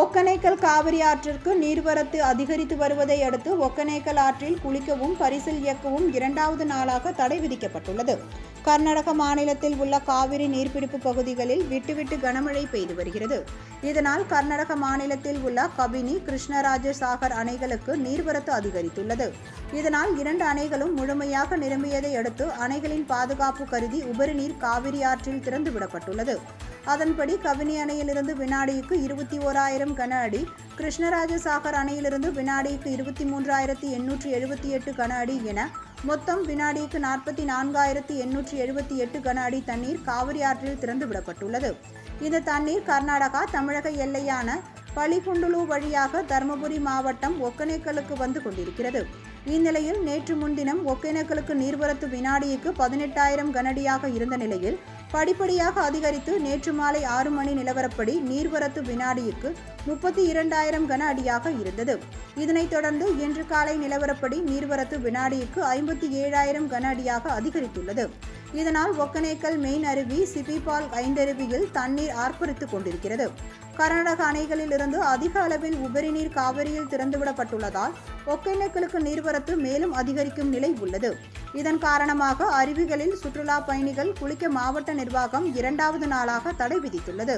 ஒகேனக்கல் காவிரி ஆற்றிற்கு நீர்வரத்து அதிகரித்து வருவதை அடுத்து ஒகேனக்கல் ஆற்றில் குளிக்கவும் பரிசல் இயக்கவும் 2வது நாளாக தடை விதிக்கப்பட்டுள்ளது. கர்நாடக மாநிலத்தில் உள்ள காவிரி நீர்பிடிப்பு பகுதிகளில் விட்டுவிட்டு கனமழை பெய்து வருகிறது. இதனால் கர்நாடக மாநிலத்தில் உள்ள கபினி, கிருஷ்ணராஜ சாகர் அணைகளுக்கு நீர்வரத்து அதிகரித்துள்ளது. இதனால் 2 அணைகளும் முழுமையாக நிரம்பியதை அடுத்து அணைகளின் பாதுகாப்பு கருதி உபரி நீர் காவிரி ஆற்றில் திறந்துவிடப்பட்டுள்ளது. அதன்படி கபினி அணையிலிருந்து வினாடிக்கு 21,000 கன அடி, கிருஷ்ணராஜ சாகர் அணையிலிருந்து வினாடிக்கு 23,878 கன அடி என மொத்தம் வினாடிக்கு 44,878 கன அடி தண்ணீர் காவிரி ஆற்றில் திறந்துவிடப்பட்டுள்ளது. இந்த தண்ணீர் கர்நாடகா தமிழக எல்லையான பலிகுண்டுலு வழியாக தருமபுரி மாவட்டம் ஒகேனக்கலுக்கு வந்து கொண்டிருக்கிறது. இந்நிலையில் நேற்று முன்தினம் ஒகேனக்கலுக்கு நீர்வரத்து வினாடிக்கு 18,000 கனஅடியாக இருந்த நிலையில் படிப்படியாக அதிகரித்து நேற்று மாலை 6 மணி நிலவரப்படி நீர்வரத்து வினாடிக்கு 32,000 கன அடியாக இருந்தது. இதனைத் தொடர்ந்து இன்று காலை நிலவரப்படி நீர்வரத்து வினாடிக்கு 57,000 கன அடியாக அதிகரித்துள்ளது. இதனால் ஒகேனக்கல் மெயின் அருவி, சிபிபால் 5 அருவியில் தண்ணீர் ஆர்ப்பரித்துக் கொண்டிருக்கிறது. கர்நாடக அணைகளில் இருந்து அதிக அளவில் உபரி நீர் காவிரியில் திறந்துவிடப்பட்டுள்ளதால் ஒகேனக்கலுக்கு நீர்வரத்து மேலும் அதிகரிக்கும் நிலை உள்ளது. இதன் காரணமாக அருவிகளில் சுற்றுலா பயணிகள் குளிக்க மாவட்ட நிர்வாகம் 2வது நாளாக தடை விதித்துள்ளது.